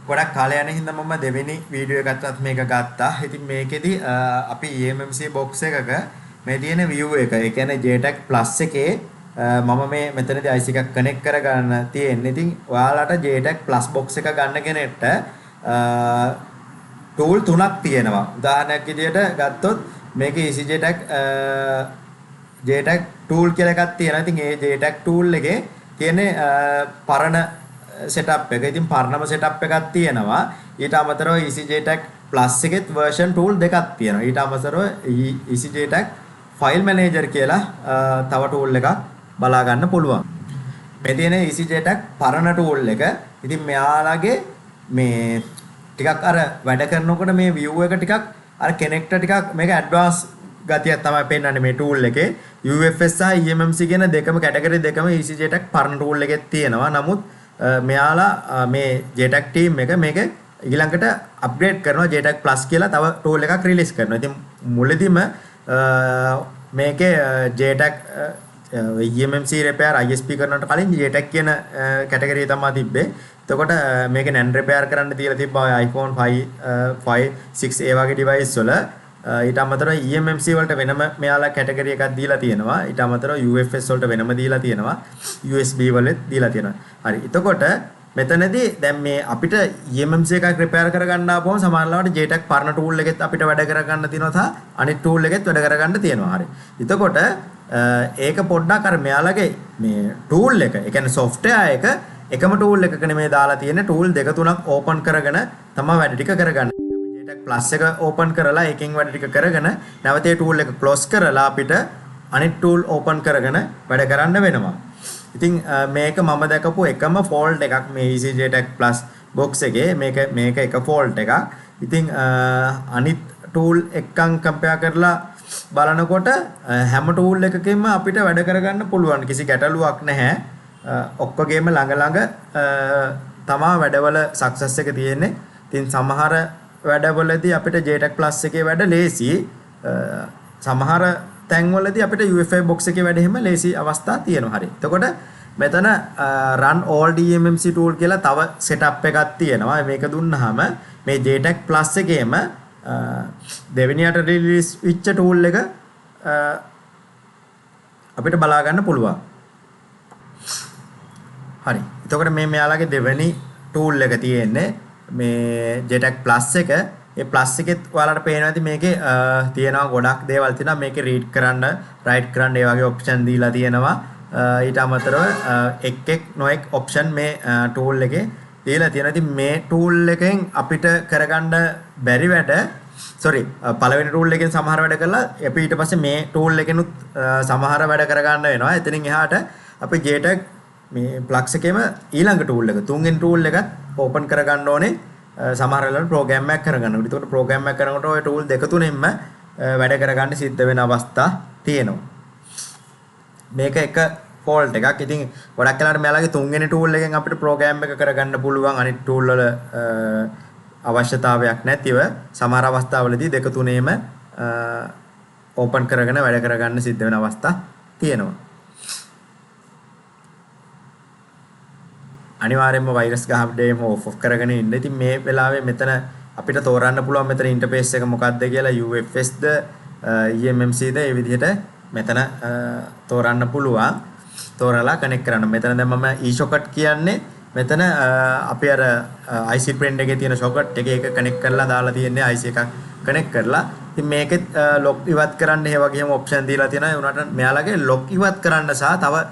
ගොඩක් කාලය යන හින්දා මම දෙවෙනි වීඩියෝ එකටත් මේක ගත්තා. ඉතින් මේකෙදි අපි EMMC box එකක මේ තියෙන view එක. ඒ කියන්නේ JTAG Plus එකේ මම මේ මෙතනදී IC එකක් කනෙක්ට් කරගන්න තියෙන්නේ. ඉතින් ඔයාලට JTAG Plus box එක ගන්න කෙනෙක්ට tool තුනක් තියෙනවා. උදාහරණයක් විදිහට ගත්තොත් මේක EasyJTAG JTAG tool කියලා එකක් තියෙනවා. ඉතින් ඒ JTAG tool එකේ තියෙන්නේ පරණ setup එක. ඉතින් පරණම setup එකක් තියෙනවා. ඊට අමතරව EasyJTAG Plus එකෙත් version tool දෙකක් තියෙනවා. ඊට අමතරව EasyJTAG file manager කියලා තව tool එකක් බලා ගන්න පුළුවන්. මේ තියෙන EasyJTAG පරණ tool එක. ඉතින් මෙයාලගේ මේ ටිකක් අර වැඩ කරනකොට මේ view එක ටිකක් අර connector ටිකක් මේක advanced ගතියක් තමයි පෙන්වන්නේ මේ tool එකේ. UFS සහ EMMC කියන දෙකම category දෙකම EasyJTAG පරණ tool එකෙත් තියෙනවා. නමුත් මෙයාලා මේ JTAG team එක මේක ඊළඟට අප්ග්‍රේඩ් කරනවා JTAG Plus කියලා තව tool එකක් රිලීස් කරනවා. ඉතින් මුලදීම මේකේ JTAG EMMC repair ISP කරනවට කලින් JTAG කියන category තමයි තිබ්බේ. එතකොට මේක NAND repair කරන්න තියලා තිබ්බා iPhone 5 5 6 ඒ වගේ device වල. ඊට අමතරව EMMC වලට වෙනම මෙයාලා කැටගරි එකක් දීලා තියෙනවා. ඊට අමතරව UFS වලට වෙනම දීලා තියෙනවා. USB වලත් දීලා තියෙනවා. හරි. එතකොට මෙතනදී දැන් මේ අපිට EMMC එකක් රිපෙයාර් කරගන්න ආපුවම සමහරවිට JTAG පරණ tool එකෙත් අපිට වැඩ කරගන්න තියෙනවා සහ අනිත් tool එකෙත් වැඩ කරගන්න තියෙනවා. හරි. එතකොට ඒක පොඩ්ඩක් අර මෙයාලගේ මේ tool එක, ඒ කියන්නේ software එක එකම tool එකක නෙමෙයි දාලා තියෙන්නේ. tool දෙක තුනක් open කරගෙන තමයි වැඩ ටික කරගන්නේ. Plus එක open කරලා එකෙන් වැඩ ටික කරගෙන නැවත ඒ tool එක close කරලා අපිට අනිත් tool open කරගෙන වැඩ කරන්න වෙනවා. ඉතින් මේක මම දැකපු එකම fault එකක් මේ EasyJTAG Plus box එකේ මේක එක fault එකක්. ඉතින් අනිත් tool එක්කන් compare කරලා බලනකොට හැම tool එකකින්ම අපිට වැඩ කරගන්න පුළුවන්. කිසි ගැටලුවක් නැහැ. ඔක්කොගේම ළඟ තමා වැඩවල success එක තියෙන්නේ. ඉතින් සමහර වැඩවලදී අපිට JTAG Plus එකේ වැඩ ලේසි. සමහර තැන්වලදී අපිට UFI box එකේ වැඩ හැම ලේසි අවස්ථා තියෙනවා. හරි. එතකොට මෙතන run all EMMC tool කියලා තව setup එකක් තියෙනවා. මේක දුන්නාම මේ JTAG Plus එකේම දෙවෙනියට release වෙච්ච tool එක අපිට බලා ගන්න පුළුවන්. හරි. එතකොට මේ මෙයාලගේ දෙවෙනි tool එක තියෙන්නේ මේ JTAG Plus එක. ඒ Plus එකෙත් ඔයාලට පේනවා ඇති මේකේ තියෙනවා ගොඩක් දේවල් තියෙනවා. මේකේ read කරන්න, write කරන්න ඒ වගේ option දීලා තියෙනවා. ඊට අමතරව එක් නොඑක් option මේ tool එකේ දීලා තියෙනවා. ඉතින් මේ tool එකෙන් අපිට කරගන්න බැරි වැඩ පළවෙනි tool එකෙන් සමහර වැඩ කරලා අපි ඊට පස්සේ මේ tool එකෙනුත් සමහර වැඩ කරගන්න වෙනවා. එතනින් එහාට අපි JTAG මේ Plus එකේම ඊළඟ tool එක තුන්වෙනි tool එකත් open කරගන්න ඕනේ. සමහර වෙලාවට program එකක් කරගන්න. ඒකට program එකක් කරනකොට ඔය tool දෙක තුනෙන්ම වැඩ කරගන්න සිද්ධ වෙන අවස්ථා තියෙනවා. මේක එක fault එකක්. ඉතින් ගොඩක් වෙලාවට මෙයාලගේ තුන්වෙනි tool එකෙන් අපිට program එක කරගන්න පුළුවන්. අනිත් tool වල අවශ්‍යතාවයක් නැතිව සමහර අවස්ථාවලදී දෙක තුනේම open කරගෙන වැඩ කරගන්න සිද්ධ වෙන අවස්ථා තියෙනවා. අනිවාර්යයෙන්ම වෛරස් ගහපඩේම off කරගෙන ඉන්න. ඉතින් මේ වෙලාවේ මෙතන අපිට තෝරන්න පුළුවන් මෙතන ඉන්ටර්ෆේස් එක මොකක්ද කියලා UFS ද EMMC ද ඒ විදිහට මෙතන තෝරන්න පුළුවන්. තෝරලා කනෙක්ට් කරන්න. මෙතන දැන් මම e-socket කියන්නේ මෙතන අපි අර IC print එකේ තියෙන socket එක කනෙක්ට් කරලා දාලා තියෙන්නේ IC එකක් කනෙක්ට් කරලා. ඉතින් මේකෙත් lock ඉවත් කරන්න ඒ වගේම option දීලා තියෙනවා. ඒ උනාට මෙයාලගේ lock ඉවත් කරන්න සහ තව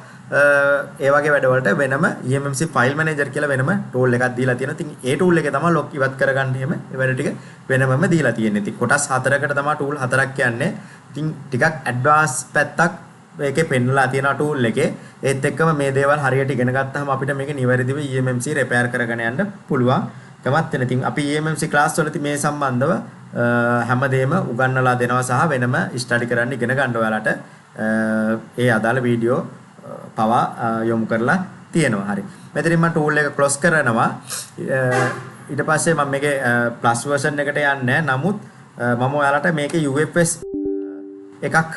ඒ වගේ වැඩවලට වෙනම EMMC file manager කියලා වෙනම tool එකක් දීලා තියෙනවා. ඉතින් ඒ tool එකේ තමයි lock ඉවත් කරගන්න එහෙම ඒ වැඩ ටික වෙනමම දීලා තියෙන්නේ. ඉතින් කොටස් හතරකට තමයි tool හතරක් යන්නේ. ඉතින් ටිකක් advanced පැත්තක් මේකේ පෙන්නලා තියෙනවා tool එකේ. ඒත් එක්කම මේ දේවල් හරියට ඉගෙන ගත්තාම අපිට මේක නිවැරදිව EMMC repair කරගෙන යන්න පුළුවන්. කමත් වෙන. ඉතින් අපි EMMC class වලදී මේ සම්බන්ධව හැමදේම උගන්වලා දෙනවා සහ වෙනම study කරන්න ඉගෙන ගන්න ඔයාලට ඒ අදාළ වීඩියෝ පවා යොමු කරලා තියෙනවා. හරි. මෙතනින් මම tool එක close කරනවා. ඊට පස්සේ මම මේකේ plus version එකට යන්නේ නැහැ. නමුත් මම ඔයාලට මේකේ UFS එකක්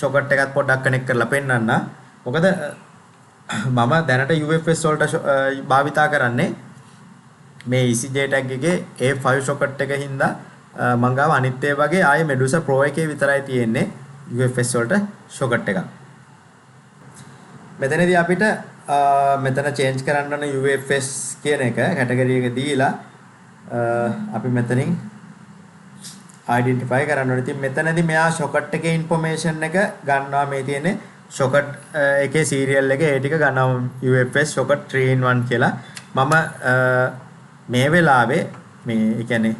socket එකත් පොඩ්ඩක් connect කරලා පෙන්නන්න. මොකද මම දැනට UFS වලට භාවිතා කරන්නේ මේ ECG tag එකේ A5 socket එක හින්දා මං ගාව අනිත් ඒ වගේ ආයේ Medusa Pro එකේ විතරයි තියෙන්නේ UFS වලට socket එකක්. මෙතනදී අපිට මෙතන change කරන්න ඕන UFS කියන එක category එක දීලා අපි මෙතනින් identify කරන්න ඕනේ. ඉතින් මෙතනදී මෙයා socket එකේ information එක ගන්නවා මේ තියෙන්නේ socket එකේ serial එක ඒ ටික ගන්නවා UFS socket 3 in 1 කියලා. මම මේ වෙලාවේ මේ ඒ කියන්නේ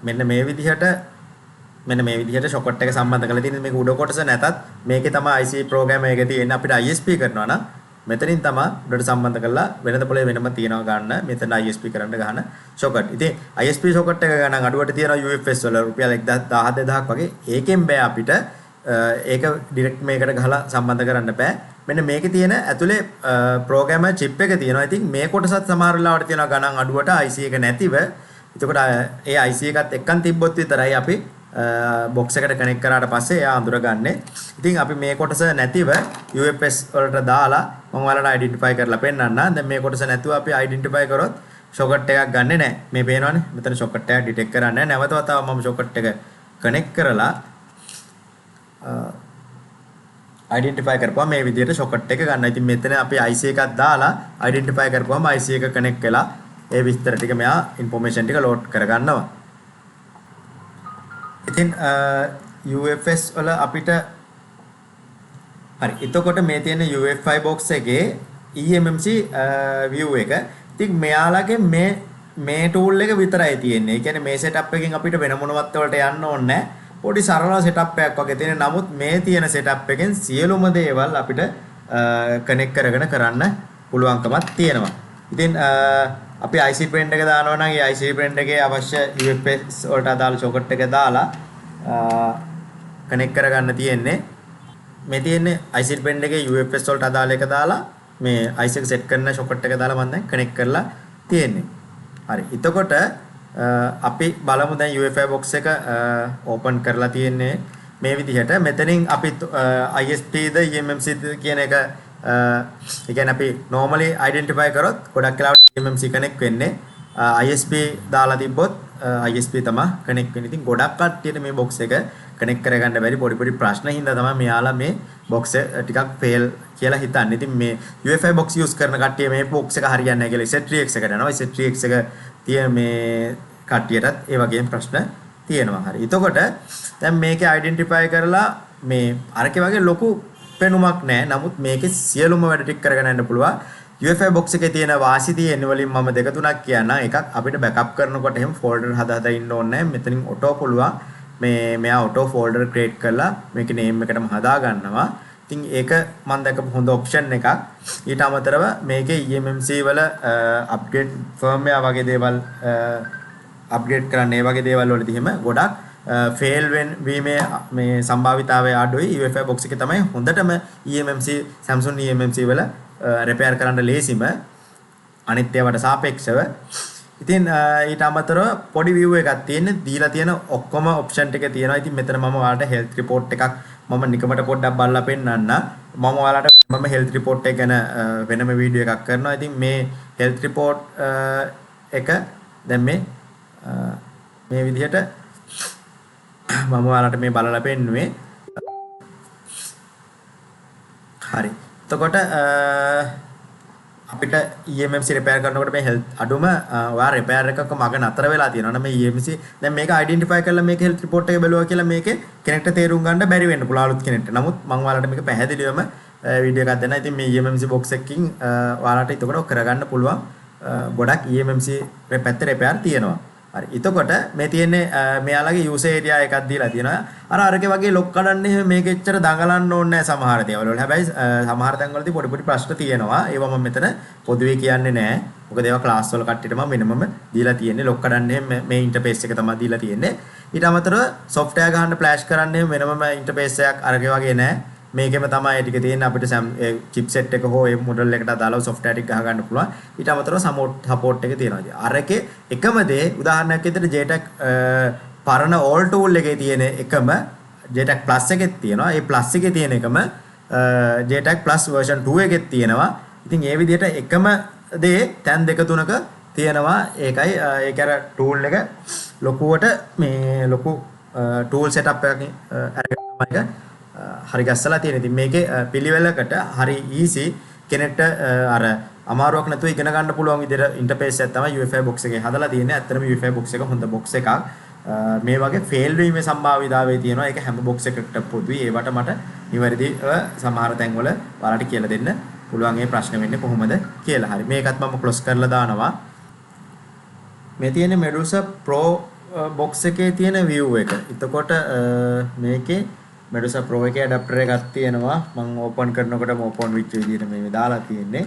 මෙන්න මේ විදිහට socket එක සම්බන්ධ කරලා තියෙන මේක උඩ කොටස නැතත් මේකේ තමයි IC program එක තියෙන්නේ. අපිට ISP කරනවා නම් මෙතනින් තමයි උඩට සම්බන්ධ කරලා වෙනද පොලේ වෙනම තියනවා ගන්න මෙතන ISP කරන්න ගන්න socket. ඉතින් ISP socket එක ගන්න අඩුවට තියෙනවා UFS වල රුපියල් 12000ක් වගේ. ඒකෙන් බෑ අපිට ඒක ඩිරෙක්ට් මේකට ගහලා සම්බන්ධ කරන්න බෑ. මෙන්න මේකේ තියෙන ඇතුලේ ප්‍රෝග්‍රෑමර් චිප් එක තියෙනවා. ඉතින් මේ කොටසත් සමහර වෙලාවට තියෙනවා ගණන් අඩුවට IC එක නැතිව. එතකොට ඒ IC එකත් එක්කන් තිබ්බොත් විතරයි අපි බොක්ස් එකට කනෙක්ට් කරාට පස්සේ එයා අඳුරගන්නේ. ඉතින් අපි මේ කොටස නැතිව UFS වලට දාලා මම ඔයාලට අයිඩෙන්ටිෆයි කරලා පෙන්නන්න. දැන් මේ කොටස නැතුව අපි අයිඩෙන්ටිෆයි කරොත් socket එකක් ගන්නෙ නැහැ. මේ පේනවනේ. මෙතන socket එක ඩිටෙක්ට් කරන්නේ නැහැ. නැවත වතාවක් මම socket එක කනෙක්ට් කරලා identify කරපුවා මේ විදිහට socket එක ගන්න. ඉතින් මෙතන අපි IC එකක් දාලා identify කරපුවාම IC එක connect වෙලා ඒ විස්තර ටික මෙයා information ටික load කරගන්නවා. ඉතින් UFS වල අපිට හරි. එතකොට මේ තියෙන UFI box එකේ EMMC view එක. ඉතින් මෙයාලගේ මේ tool එක විතරයි තියෙන්නේ. ඒ කියන්නේ මේ setup එකෙන් අපිට වෙන මොනවත් වලට යන්න ඕනේ නැහැ. පොඩි සරල setup එකක් වගේ තියෙන. නමුත් මේ තියෙන setup එකෙන් සියලුම දේවල් අපිට connect කරගෙන කරන්න පුළුවන්කමක් තියෙනවා. ඉතින් අපි IC print එක දානවා නම් ඒ IC print එකේ අවශ්‍ය UFS වලට අදාළ socket එක දාලා connect කරගන්න තියෙන්නේ. මේ තියෙන්නේ IC print එකේ UFS වලට අදාළ එක දාලා මේ IC එක set කරන socket එක දාලා මම දැන් connect කරලා තියෙන්නේ. හරි. එතකොට අපි බලමු දැන් UFI box එක open කරලා තියෙන්නේ මේ විදිහට. මෙතනින් අපි ISP ද EMMC කියන එක ඒ කියන්නේ අපි normally identify කරොත් ගොඩක් වෙලාවට EMMC connect වෙන්නේ ISP දාලා තිබ්බොත් ISP තමයි connect වෙන්නේ. ඉතින් ගොඩක් කට්ටියට මේ box එක connect කරගන්න බැරි පොඩි ප්‍රශ්න හින්දා තමයි මෙයාලා මේ box එක ටිකක් fail කියලා හිතන්නේ. ඉතින් මේ UFI box use කරන කට්ටිය මේ box එක හරියන්නේ නැහැ කියලා Z3X එකට යනවා. Z3X එක තියෙන මේ කට්ටියටත් ඒ වගේම ප්‍රශ්න තියෙනවා. හරි. එතකොට දැන් මේකේ identify කරලා මේ අරකේ වගේ ලොකු පෙනුමක් නැහැ. නමුත් මේකේ සියලුම වැඩ ටික කරගෙන යන්න පුළුවන්. UFI box එකේ තියෙන වාසි තියෙන වලින් මම දෙක තුනක් කියන්න. එකක් අපිට backup කරනකොට එහෙම folder හදා ඉන්න ඕනේ නැහැ. මෙතනින් auto පුළුවන්. මෙයා auto folder create කරලා මේකේ name එකටම හදා ගන්නවා. ඉතින් ඒක මම දැකපු හොඳ option එකක්. ඊට අමතරව මේකේ EMMC වල upgrade firmware වගේ දේවල් upgrade කරන්න ඒ වගේ දේවල් වලදී එහෙම ගොඩක් fail වීමේ මේ සම්භාවිතාවය අඩුයි. UFI box එකේ තමයි හොඳටම EMMC Samsung EMMC වල repair කරන්න ලේසිම අනිත් ඒවාට සාපේක්ෂව. ඉතින් ඊට අමතරව පොඩි view එකක් තියෙන්නේ. දීලා තියෙන ඔක්කොම option ටික තියෙනවා. ඉතින් මෙතන මම ඔයාලට health report එකක් මම නිකමට පොඩ්ඩක් බලලා පෙන්නන්න. මම ඔයාලට health report එක ගැන වෙනම වීඩියෝ එකක් කරනවා. ඉතින් මේ health report එක දැන් මේ විදිහට මම ඔයාලට මේ බලලා පෙන්නුවේ. හරි. එතකොට අපිට EMMC repair කරනකොට මේ health අඩුම ඔයා repair එකක මග නතර වෙලා තියෙනවා. මේ EMMC දැන් මේක identify කරලා මේක health report එක බැලුවා කියලා මේකේ කෙනෙක්ට තේරුම් ගන්න බැරි වෙන්න පුළුවන් අලුත් කෙනෙක්ට. නමුත් මම ඔයාලට මේක පැහැදිලිවම වීඩියෝ එකක් දෙන්න. ඉතින් මේ EMMC box එකකින් ඔයාලට එතකොට කරගන්න පුළුවන් ගොඩක් EMMC පැත්තේ repair තියෙනවා. හරි. එතකොට මේ තියෙන්නේ මෙයාලගේ user area එකක් දීලා තියෙනවා. අරකේ වගේ ලොක් කඩන්න එහෙම මේක එච්චර දඟලන්න ඕනේ නැහැ සමහර දේවල් වල. හැබැයි සමහර තැන්වලදී පොඩි ප්‍රශ්න තියෙනවා. ඒවා මම මෙතන පොදුවේ කියන්නේ නැහැ. මොකද ඒවා ක්ලාස් වල කට්ටියට මම වෙනමම දීලා තියෙන්නේ. ලොක් කඩන්න එහෙම මේ ඉන්ටර්ෆේස් එක තමයි දීලා තියෙන්නේ. ඊට අමතරව software ගහන්න flash කරන්න එහෙම වෙනමම ඉන්ටර්ෆේස් එකක් අරකේ වගේ නැහැ. මේකෙම තමයි ඒ ටික තියෙන්නේ. අපිට chipset එක හෝ ඒ model එකට අදාළව software ටික ගහ ගන්න පුළුවන්. ඊට අමතරව support එක තියෙනවා. ඉතින් අරකේ එකම දේ උදාහරණයක් විදිහට JTAG පරණ all tool එකේ තියෙන එකම JTAG Plus එකෙත් තියෙනවා. ඒ Plus එකේ තියෙන එකම JTAG Plus version 2 එකෙත් තියෙනවා. ඉතින් ඒ විදිහට එකම දේ තැන් දෙක තුනක තියෙනවා. ඒකයි ඒක අර ටූල් එක ලොකුවට මේ ලොකු ටූල් සෙටප් එකක් අරගෙන තමයි හරි ගැස්සලා තියෙන. ඉතින් මේකේ පිළිවෙලකට හරි ඊසි කෙනෙක්ට අර අමාරුවක් නැතුව ඉගෙන ගන්න පුළුවන් විදිහට ඉන්ටර්ෆේස් එකක් තමයි UEFI box එකේ හදලා තියෙන්නේ. ඇත්තටම UEFI box එක හොඳ box එකක්. මේ වගේ ෆේල් වීමේ සම්භාවිතාවය තියෙනවා. ඒක හැම box එකකට පොදුයි. ඒවට මට නිවැරදිව සමහර තැන්වල ඔයාලට කියලා දෙන්න පුළුවන් මේ ප්‍රශ්න වෙන්නේ කොහොමද කියලා. හරි. මේකත් මම ක්ලොස් කරලා දානවා. මේ තියෙන Medusa Pro box එකේ තියෙන view එක. එතකොට මේකේ Medusa Pro එකේ adapter එකක් තියෙනවා. මම open කරනකොටම open වෙච්ච විදිහට මේ දාලා තියෙන්නේ.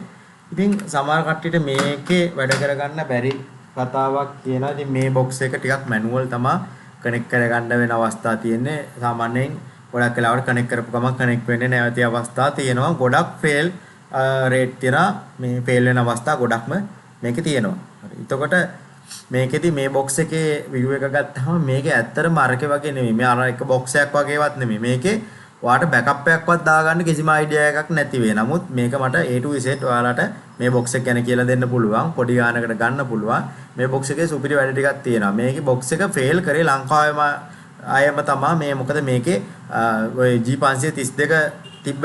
ඉතින් සමහර කට්ටියට මේකේ වැඩ කරගන්න බැරි කතාවක් කියනවා. ඉතින් මේ box එක ටිකක් manual තමයි connect කරගන්න වෙන අවස්ථා තියෙන්නේ. සාමාන්‍යයෙන් ගොඩක් වෙලාවට connect කරපු ගමන් connect වෙන්නේ නැවති අවස්ථා තියෙනවා. ගොඩක් fail rate තියෙනවා. මේ fail වෙන අවස්ථා ගොඩක්ම මේකේ තියෙනවා. හරි. එතකොට මේකෙදි මේ box එකේ view එක ගත්තාම මේකේ ඇත්තටම අරකේ වගේ නෙමෙයි. මේ අර එක box එකක් වගේවත් නෙමෙයි. මේකේ ඔයාලට බෑකප් එකක්වත් දාගන්න කිසිම අයිඩියා එකක් නැති වෙයි. නමුත් මේක මට A to Z ඔයාලට මේ box එක ගැන කියලා දෙන්න පුළුවන්. පොඩි ගානකට ගන්න පුළුවන්. මේ box එකේ සුපිරි වැඩ ටිකක් තියෙනවා. මේකේ box එක ෆේල් කරේ ලංකාවේම අයම තමයි මේ මොකද මේකේ ඔය G532 තිබ්බ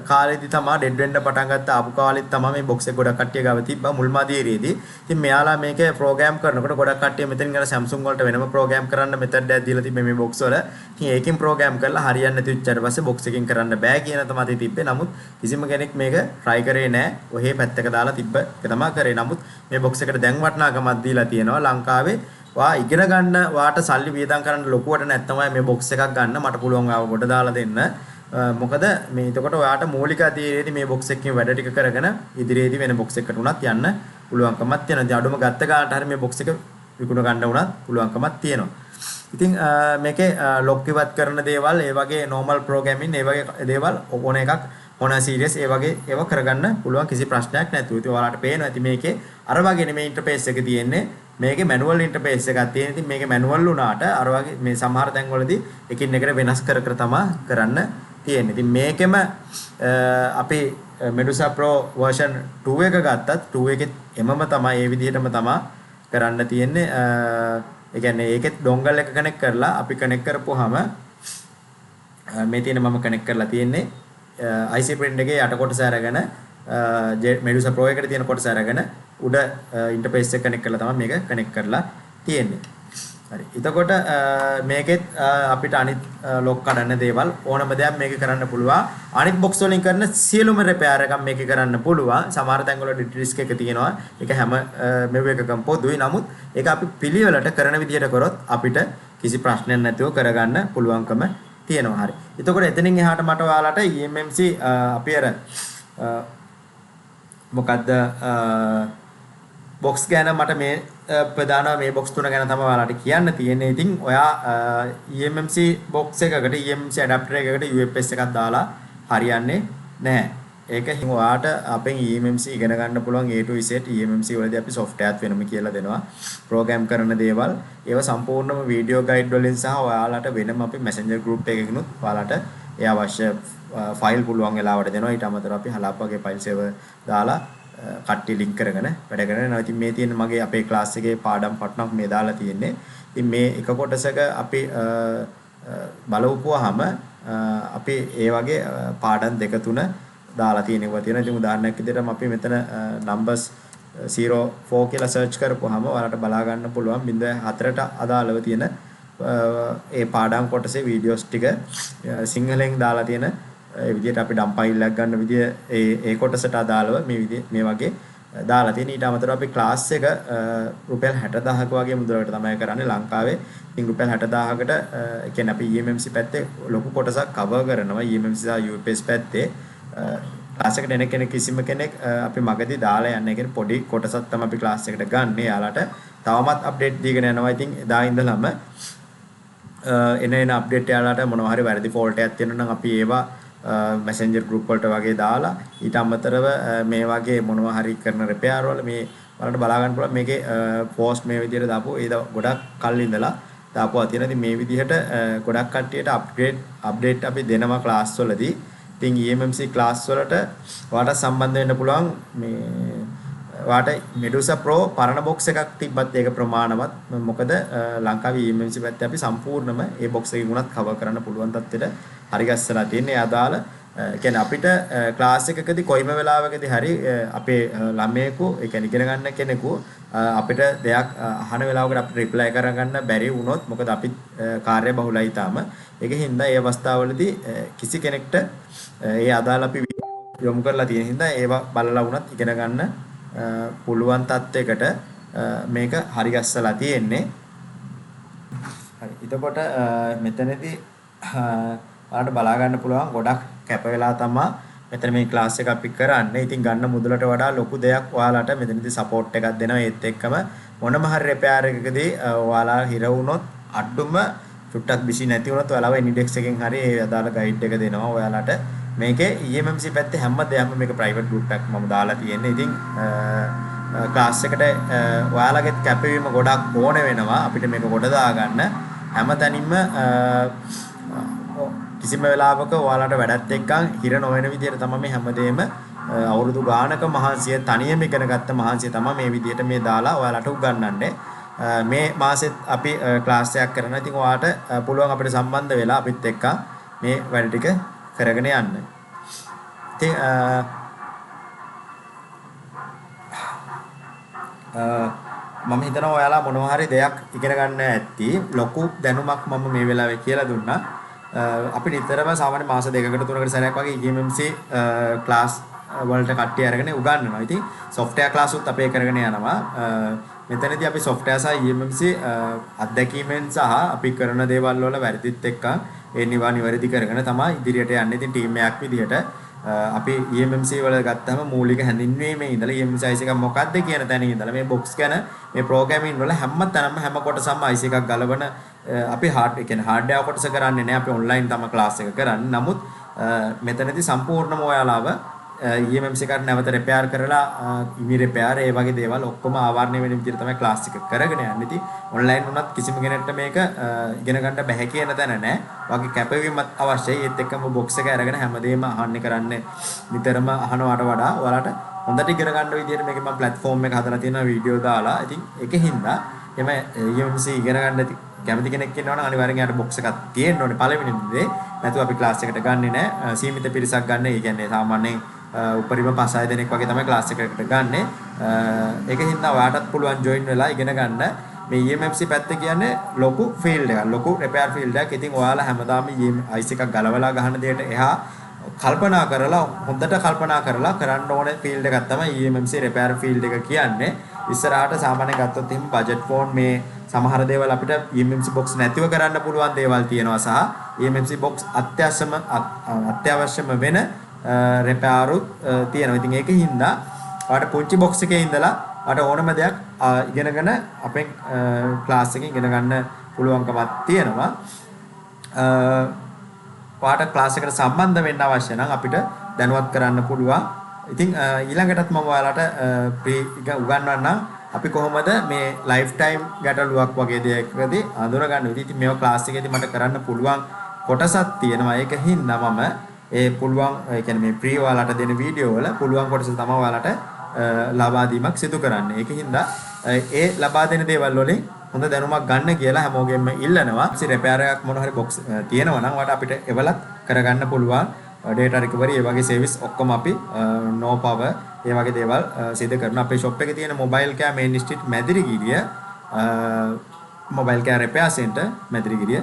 කාලෙදි තමයි ඩෙඩ් වෙන්න පටන් ගත්ත ආපු කාලෙත් තමයි මේ box එක ගොඩක් කට්ටිය ගාව තිබ්බා මුල්මාදී ඒරියේදී. ඉතින් මෙයාලා මේක ප්‍රෝග්‍රෑම් කරනකොට ගොඩක් කට්ටිය මෙතනින් අර Samsung වලට වෙනම ප්‍රෝග්‍රෑම් කරන්න මෙතඩ් එකක් දීලා තිබ්බේ මේ box වල. ඉතින් ඒකෙන් ප්‍රෝග්‍රෑම් කරලා හරියන්නේ නැති වෙච්චාට පස්සේ box එකකින් කරන්න බෑ කියන තමයි තිබ්බේ. නමුත් කිසිම කෙනෙක් මේක try කරේ නෑ. ඔහේ පැත්තක දාලා තිබ්බ එක තමයි කරේ. නමුත් මේ box එකට දැන් වටිනාකමක් දීලා තියෙනවා ලංකාවේ. වා ඉගෙන ගන්න වාට සල්ලි වියදම් කරන්න ලොකුවට නැත්නම් මේ box එකක් ගන්න මට පුළුවන් ආව කොට දාලා දෙන්න. මොකද මේ එතකොට ඔයාට මූලික අධීරයේදී මේ box එකකින් වැඩ ටික කරගෙන ඉදිරියේදී වෙන box එකකට උනත් යන්න පුළුවන්කමක් තියෙනවා. ඉතින් අඩුම ගත්ත ගානට හරිය මේ box එක විකුණ ගන්න උනත් පුළුවන්කමක් තියෙනවා. ඉතින් මේකේ ලොක් ඉවත් කරන දේවල්, ඒ වගේ normal programming, ඒ වගේ දේවල් ඕන එකක් Honor series ඒ වගේ ඒවා කරගන්න පුළුවන් කිසි ප්‍රශ්නයක් නැතුව. ඉතින් ඔයාලට පේනවා ඇති මේකේ අර වගේ නෙමෙයි ඉන්ටර්ෆේස් එක තියෙන්නේ. මේකේ මැනුවල් ඉන්ටර්ෆේස් එකක් තියෙන. ඉතින් මේකේ මැනුවල් වුණාට අර වගේ මේ සමහර තැන්වලදී එකින් එකට වෙනස් කර තමයි කරන්න තියෙන්නේ. ඉතින් මේකෙම අපි Medusa Pro version 2 එක ගත්තත් 2 එකෙත් එමම තමයි ඒ විදිහටම තමයි කරන්න තියෙන්නේ. ඒ කියන්නේ ඒකෙත් dongle එක කනෙක්ට් කරලා අපි කනෙක්ට් කරපුවාම මේ තියෙන මම කනෙක්ට් කරලා තියෙන්නේ IC print එකේ යට කොටස අරගෙන Medusa Pro එකට තියෙන කොටස අරගෙන උඩ ඉන්ටර්ෆේස් එක කනෙක්ට් කරලා තමයි මේක කනෙක්ට් කරලා තියෙන්නේ. හරි. එතකොට මේකෙත් අපිට අනිත් ලොක් කඩන්න දේවල් ඕනම දෙයක් මේක කරන්න පුළුවන්. අනිත් box වලින් කරන සියලුම repair එකක් මේක කරන්න පුළුවන්. සමහර තැන්වල disk එක තියෙනවා. ඒක හැම මෙව එකකම පොදුයි. නමුත් ඒක අපි පිළිවෙලට කරන විදිහට කරොත් අපිට කිසි ප්‍රශ්නයක් නැතුව කරගන්න පුළුවන්කම තියෙනවා. හරි. එතකොට එතනින් එහාට මට ඔයාලට EMMC අපි අර මොකද්ද box ගැන මට මේ ප්‍රධාන මේ box තුන ගැන තමයි ඔයාලට කියන්න තියෙන්නේ. ඉතින් ඔයා EMMC box එකකට EMMC adapter එකකට UFS එකක් දාලා හරියන්නේ නැහැ. ඒක හිම ඔයාට අපෙන් EMMC ඉගෙන ගන්න පුළුවන් A to Z EMMC වලදී අපි softwareත් වෙනම කියලා දෙනවා. program කරන දේවල් ඒවා සම්පූර්ණම video guide වලින් සහ ඔයාලට වෙනම අපි messenger group එකකිනුත් ඔයාලට ඒ අවශ්‍ය file පුළුවන් වෙලාවට දෙනවා. ඊට අමතරව අපි හලාප් වගේ file server දාලා කට්ටිය ලින්ක් කරගෙන වැඩ කරගෙන යනවා. ඉතින් මේ තියෙන මගේ අපේ ක්ලාස් එකේ පාඩම් පටනක් මේ දාලා තියෙන්නේ. ඉතින් මේ එක කොටසක අපි බලවපුවාම අපි ඒ වගේ පාඩම් දෙක තුන දාලා තියෙනවා තියෙනවා. ඉතින් උදාහරණයක් විදිහට අපි මෙතන numbers 04 කියලා search කරපුවාම ඔයාලට බලා ගන්න පුළුවන් 04ට අදාළව තියෙන ඒ පාඩම් කොටසේ වීඩියෝස් ටික සිංහලෙන් දාලා තියෙන ඒ විදිහට අපි ඩම් ෆයිල් එකක් ගන්න විදිය ඒ කොටසට අදාළව මේ වගේ දාලා තියෙන. ඊට අමතරව අපි ක්ලාස් එක රුපියල් 60000ක වගේ මුදලකට තමයි කරන්නේ ලංකාවේ. ඉතින් රුපියල් 60000කට ඒ කියන්නේ අපි EMMC පැත්තේ ලොකු කොටසක් කවර් කරනවා. EMMC සහ UFS පැත්තේ ක්ලාස් එකට එන කෙනෙක් කිසිම කෙනෙක් අපි මගදී දාලා යන්නේ. ඒ කියන්නේ පොඩි කොටසක් තමයි අපි ක්ලාස් එකට ගන්න. යාලට තවමත් අප්ඩේට් දීගෙන යනවා. ඉතින් එදා ඉඳලම එන අප්ඩේට් යාලට මොනවා හරි වැරදි ෆෝල්ට් එකක් තියෙනවා නම් අපි ඒවා messenger group වලට වගේ දාලා ඊට අමතරව මේ වගේ මොනවා හරි කරන repair වල මේ වලට බලා ගන්න පුළුවන්. මේකේ post මේ විදිහට දාපුවා ඒ ගොඩක් කල් ඉඳලා දාපුවා තියෙන. ඉතින් මේ විදිහට ගොඩක් කට්ටියට අප්ඩේට් අපි දෙනවා ක්ලාස් වලදී. ඉතින් EMMC ක්ලාස් වලට ඔයාලට සම්බන්ධ වෙන්න පුළුවන් මේ ඔයාට Medusa Pro පරණ box එකක් තිබ්බත් ඒක ප්‍රමාණවත්. මොකද ලංකාවේ EMMC පැත්තේ අපි සම්පූර්ණම ඒ box එකකින් උනත් cover කරන්න පුළුවන් තත්ත්වෙට හරි ගස්සලා තියෙන්නේ. අදාළ කියන්නේ අපිට ක්ලාස් එකකදී කොයිම වෙලාවකදී හරි අපේ ළමයෙකු ඒ කියන්නේ ඉගෙන ගන්න කෙනෙකු අපිට දෙයක් අහන වෙලාවකට අපිට රිප්ලයි කරගන්න බැරි වුණොත් මොකද අපි කාර්ය බහුලයි තාම ඒකෙන් හින්දා ඒ අවස්ථාවවලදී කිසි කෙනෙක්ට ඒ අදාළ අපි යොමු කරලා තියෙන හින්දා ඒවා බලලා වුණත් ඉගෙන ගන්න පුළුවන් තත්යකට මේක හරි ගස්සලා තියෙන්නේ. හරි. එතකොට මෙතනදී ඔයාලට බලා ගන්න පුළුවන් ගොඩක් කැප වෙලා තමයි මෙතන මේ ක්ලාස් එක අපි කරන්නේ. ඉතින් ගන්න මුදලට වඩා ලොකු දෙයක් ඔයාලට මෙතනදී සපෝට් එකක් දෙනවා. ඒත් එක්කම මොනම හරි රිපෙයාර් එකකදී ඔයාලා හිර වුණොත් අඩුම චුට්ටක් බිසි නැති වුණොත් ඔයාලව ඉනිඩෙක්ස් එකෙන් හරි ඒ අදාළ ගයිඩ් එක දෙනවා ඔයාලට. මේකේ EMMC පැත්තේ හැම දෙයක්ම මේක ප්‍රයිවට් ගෲප් එකක් මම දාලා තියෙන්නේ. ඉතින් ක්ලාස් එකට ඔයාලගේ කැපවීම ගොඩක් ඕන වෙනවා අපිට මේක කොට දාගන්න. හැමතැනින්ම කිසිම වෙලාවක ඔයාලට වැඩත් එක්කන් හිර නොවන විදිහට තමයි මේ හැමදේම අවුරුදු ගානක මහන්සිය තනියම ඉගෙන ගත්ත මහන්සිය තමයි මේ විදිහට මේ දාලා ඔයාලට උගන්වන්නේ. මේ මාසෙත් අපි ක්ලාස් එකක් කරනවා. ඉතින් ඔයාලට පුළුවන් අපිට සම්බන්ධ වෙලා අපිත් එක්ක මේ වැඩ ටික කරගෙන යන්න. ඉතින් මම හිතනවා ඔයාලා මොනවා හරි දෙයක් ඉගෙන ගන්න ඇති ලොකු දැනුමක් මම මේ වෙලාවේ කියලා දුන්නා. අපි නිතරම සාමාන්‍ය මාස දෙකකට තුනකට සැරයක් වගේ EMMC ක්ලාස් වලට කට්ටිය අරගෙන උගන්වනවා. ඉතින් software class උත් අපේ කරගෙන යනවා. මෙතනදී අපි software සහ EMMC අත්දැකීමෙන් සහ අපි කරන දේවල් වල වැරදිත් එක්ක ඒ නිවැරදි කරගෙන තමයි ඉදිරියට යන්නේ. ඉතින් ටීම් එකක් විදිහට අපි EMMC වල ගත්තාම මූලික හැඳින්වීමේ ඉඳලා EMMC IC එක මොකක්ද කියන තැන ඉඳලා මේ box ගැන මේ programming වල හැම තැනම හැම කොටසක්ම IC එකක් ගලවන අපි hardware කොටස කරන්නේ නැහැ. අපි online තමයි class එක කරන්නේ. නමුත් මෙතනදී සම්පූර්ණම ඔයාලාව EMMC එකට නැවත repair කරලා ඉමි repair ඒ වගේ දේවල් ඔක්කොම ආවරණය වෙන විදිහට තමයි class එක කරගෙන යන්නේ. ඉතින් online වුණත් කිසිම කෙනෙක්ට මේක ඉගෙන ගන්න බැහැ කියන තැන නැහැ. වගේ කැපවීමක් අවශ්‍යයි. ඒත් එක්කම box එක අරගෙන හැමදේම අහන්නේ කරන්නේ නිතරම අහනවට වඩා ඔයාලට හොඳට ඉගෙන ගන්න විදිහට මේකේ මම platform එක හදලා තියෙනවා වීඩියෝ දාලා. ඉතින් ඒකෙන්ද එම EMMC ඉගෙන ගන්න කැමති කෙනෙක් ඉන්නවනම් අනිවාර්යෙන් යාට box එකක් තියෙන්න ඕනේ පළවෙනි දේ. නැතුව අපි class එකට ගන්නෙ නැහැ. සීමිත පිරිසක් ගන්න. ඒ කියන්නේ සාමාන්‍යයෙන් උපරිම 5-6 දෙනෙක් වගේ තමයි ක්ලාස් එකකට ගන්නෙ. ඒකෙන් ඔයාටත් පුළුවන් ජොයින් වෙලා ඉගෙන ගන්න. මේ EMMC පැත්ත කියන්නේ ලොකු ෆීල්ඩ් එකක්. ලොකු රිපෙයාර් ෆීල්ඩ් එකක්. ඉතින් ඔයාලා හැමදාම IC එකක් ගලවලා ගහන දෙයට එහා කල්පනා කරලා හොඳට කල්පනා කරලා කරන්න ඕනේ ෆීල්ඩ් එකක් තමයි EMMC රිපෙයාර් ෆීල්ඩ් එක කියන්නේ. ඉස්සරහට සාමාන්‍යයෙන් ගත්තොත් එහෙනම් බජට් ෆෝන් මේ සමහර දේවල් අපිට EMMC box නැතිව කරන්න පුළුවන් දේවල් තියෙනවා සහ EMMC box අත්‍යවශ්‍යම වෙන රිපෙයාරුත් තියෙනවා. ඉතින් ඒකෙන් හින්දා ඔයාලට පුංචි box එකේ ඉඳලා ඔයාලට ඕනම දෙයක් ඉගෙනගෙන අපෙන් ක්ලාස් එකෙන් ඉගෙන ගන්න පුළුවන්කමක් තියෙනවා. ඔයාලට ක්ලාස් එකට සම්බන්ධ වෙන්න අවශ්‍ය නම් අපිට දැනුවත් කරන්න පුළුවන්. ඉතින් ඊළඟටත් මම ඔයාලට උගන්වන්නම් අපි කොහොමද මේ ලයිෆ් ටයිම් ගැටලුවක් වගේ දෙයකදී අඳුරගන්න විදිහ. ඉතින් මේවා ක්ලාස් එකේදී මට කරන්න පුළුවන් කොටසක් තියෙනවා. ඒකින් මම ඒ පුළුවන් ඒ කියන්නේ මේ ප්‍රී ඔයාලට දෙන වීඩියෝ වල පුළුවන් කොටස තමයි ඔයාලට ලබා දීමක් සිදු කරන්නේ. ඒකින් ඒ ලබා දෙන දේවල් වලින් හොඳ දැනුමක් ගන්න කියලා හැමෝගෙම ඉල්ලනවා. ඉතින් රිපෙයාර් එකක් මොන හරි box තියෙනවා නම් ඔයාලට අපිට එවලත් කරගන්න පුළුවන්. data recovery ඒ වගේ service ඔක්කොම අපි no power ඒ වගේ දේවල් සිදු කරන අපේ shop එකේ තියෙන mobile care main street Medirigiriya mobile care repair center Medirigiriya